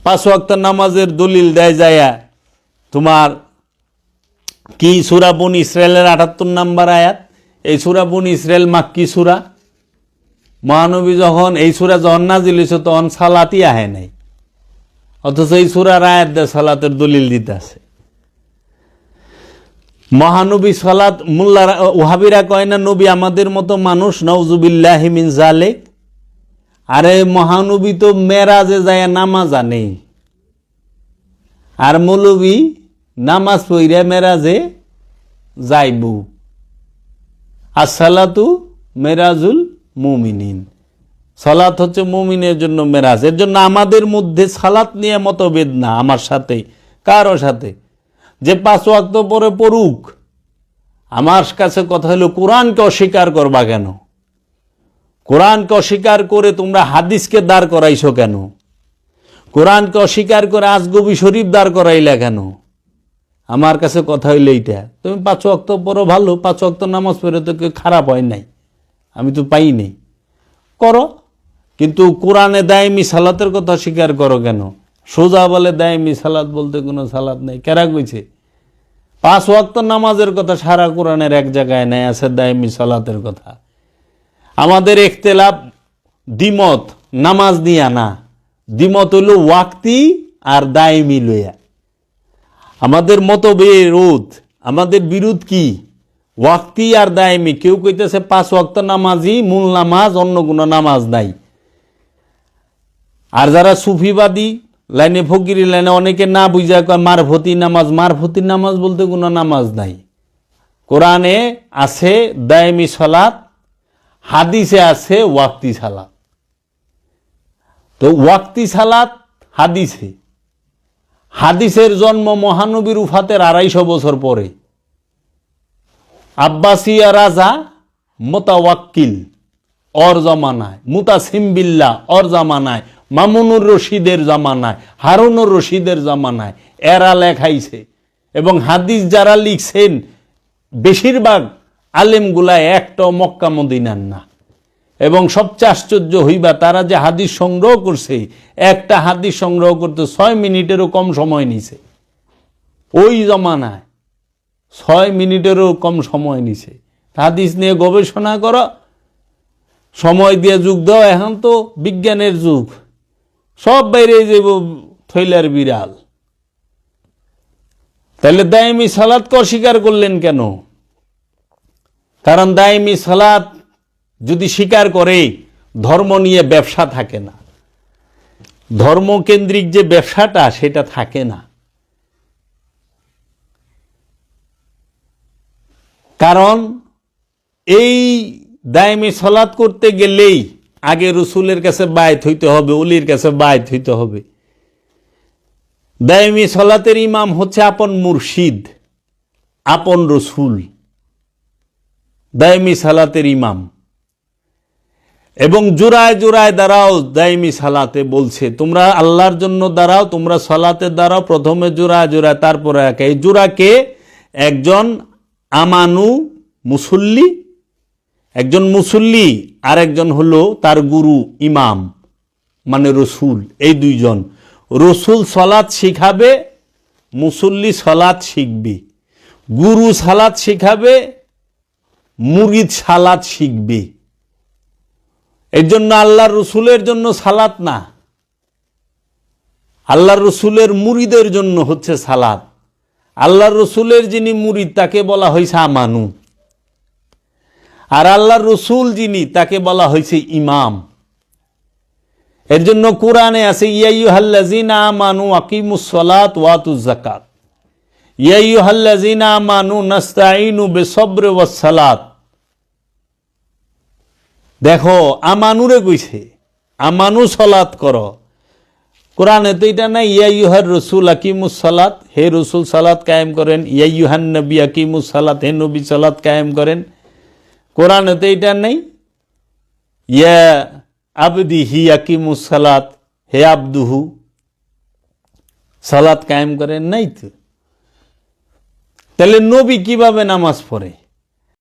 5 ওয়াক্ত নামাজের দলিল দেয় যায়া তোমার কি সূরা বনী ইসরাইলের 78 নম্বর আয়াত। এই সূরা বনী ইসরাইল মাক্কি সূরা। মহানবী যখন এই সূরা যখন নাজিল হয়েছে তখন সালাতই আহে নাই, অথচ এই সূরার আয়াত দিয়ে সালাতের দলিল দিতে আছে। মহানবী সালাত মোল্লারা ওহাবিরা কয় না নবী আমাদের মতো মানুষ, নাউজুবিল্লাহি মিন যালিক। আরে মহানবী তো মেরাজে যায় নামাজ আনে, আর মৌলবী নামাজ পড়িয়া মেরাজে যাইব। আসসালাতু মেরাজুল মুমিনিন, সালাত হচ্ছে মুমিনের জন্য মেরাজ। এর জন্য আমাদের মধ্যে সালাত নিয়ে মতভেদ না, আমার সাথে কারো সাথে। যে 5 ওয়াক্ত পরে পড়ুক, আমার কাছে কথা হলো কোরআনকে অস্বীকার করবা কেন? কোরআনকে অস্বীকার করে তোমরা হাদিসকে দাঁড় করাইছো কেন? কোরআনকে অস্বীকার করে আজগবি শরীফ দাঁড় করাইলা কেন? আমার কাছে কথা হইলে এইটা, তুমি 5 ওয়াক্ত পড়ো ভালো, 5 ওয়াক্ত নামাজ পড়ে তো কেউ খারাপ হয় নাই, আমি তো পাই নাই, করো। কিন্তু কোরআনে দায়মি সালাতের কথা স্বীকার করো কেন? সোজা বলে দায়মি সালাত বলতে কোনো সালাত নেই, কেরা কইছে? 5 ওয়াক্ত নামাজের কথা সারা কোরআনের এক জায়গায় নেই, আছে দায়মি সালাতের কথা। আমাদের ইখতিলাফ দ্বিমত নামাজ নিয়া না, দ্বিমত হইল ওয়াক্তি আর দায়মি লইয়া। আমাদের মতবিরোধ, আমাদের বিরোধ কি? ওয়াক্তি আর দায়মি। কেউ কইতেছে 5 ওয়াক্ত নামাজই মূল নামাজ, অন্য কোনো নামাজ নাই। আর যারা সুফিবাদী লাইনে, ফকিরি লাইনে অনেকে না বুঝা কয় মারফতি নামাজ। মারফতি নামাজ বলতে কোনো নামাজ নাই। কোরআনে আছে দায়মি সালাত, হাদিসে আছে ওয়াক্তি সালাত। তো ওয়াক্তি সালাত হাদিসে, হাদিসের জন্ম মহানবীর উফাতের 250 বছর পরে। আব্বাসিয়া রাজা মোতাওয়াক্কিল ওর জামানায়, মুতাসিম বিল্লাহ ওর জামানায়, মামুনুর রশিদের জামানায়, হারুনুর রশিদের জামানায় এরা লেখাইছে। এবং হাদিস যারা লিখছেন বেশিরভাগ আলেমগুলা একটাও মক্কা মদিনার না। এবং সবচেয়ে আশ্চর্য হইবা, তারা যে হাদিস সংগ্রহ করছে, একটা হাদিস সংগ্রহ করতে 6 মিনিটেরও কম সময় নিছে। ওই জমানায় 6 মিনিটেরও কম সময় নিছে। হাদিস নিয়ে গবেষণা করো, সময় দিয়ে যুগ দাও। এখন তো বিজ্ঞানের যুগ, সব বাইরে যাব থইলার বিড়াল। তাহলে দায়মি সালাতকে অস্বীকার করলেন কেন? কারণ দায়মি সালাত যদি স্বীকার করে, ধর্ম নিয়ে ব্যবসা থাকে না, ধর্মকেন্দ্রিক যে ব্যবসাটা সেটা থাকে না। কারণ এই দায়মি সালাত করতে গেলেই আগে রসুলের কাছে বায়াত হইতে হবে, ওলির কাছে বায়াত হইতে হবে। দায়মি সালাতের ইমাম হচ্ছে আপন মুর্শিদ, আপন রসুল, দায়মি সালাতের ইমাম। এবং জোড়ায় জোড়ায় দাঁড়াও, দায়মি সালাতে বলছে তোমরা আল্লাহর জন্য দাঁড়াও, তোমরা সালাতে দাঁড়াও। প্রথমে জোড়ায় জোড়ায়, তারপরে একে। এই জোড়াকে একজন আমানু মুসল্লি, একজন মুসল্লি, আর একজন হলো তার গুরু ইমাম মানে রসুল। এই দুইজন, রসুল সালাত শিখাবে, মুসল্লি সালাত শিখবে। গুরু সালাত শিখাবে, মুরিদ সালাত শিখবে। এর জন্য আল্লাহর রসুলের জন্য সালাত না, আল্লাহর রসুলের মুরিদের জন্য হচ্ছে সালাত। আল্লাহর রসুলের যিনি মুরিদ তাকে বলা হয়েছে আমানু, আর আল্লাহর রসুল যিনি তাকে বলা হয়েছে ইমাম। এর জন্য কোরআনে আছে ইয়া আইয়ুহাল্লাযীনা আমানু আকিমুস সালাত ওয়া আতুজ যাকাত, ইয়া আইয়ুহাল্লাযীনা আমানু নাস্তাঈনু বিসবরি ওয়াস সালাত। দেখো আমানুরে কইছে, আমানু সালাত করো। কোরআনে তো এটা নাই ইয়া আইয়ুহার রাসূল আকিমুস সালাত, হে রসুল সালাত কায়েম করেন। ইয়া আইয়ুহান নবী আকিমুস সালাত, হে নবী সালাত কায়েম করেন। কোরআনে তো এটা নেই ইয়া আবদিহি আকিমুস সালাত, হে আব্দুহু সালাত কায়েম করেন, নাই তো। তাহলে নবী কিভাবে নামাজ পড়ে?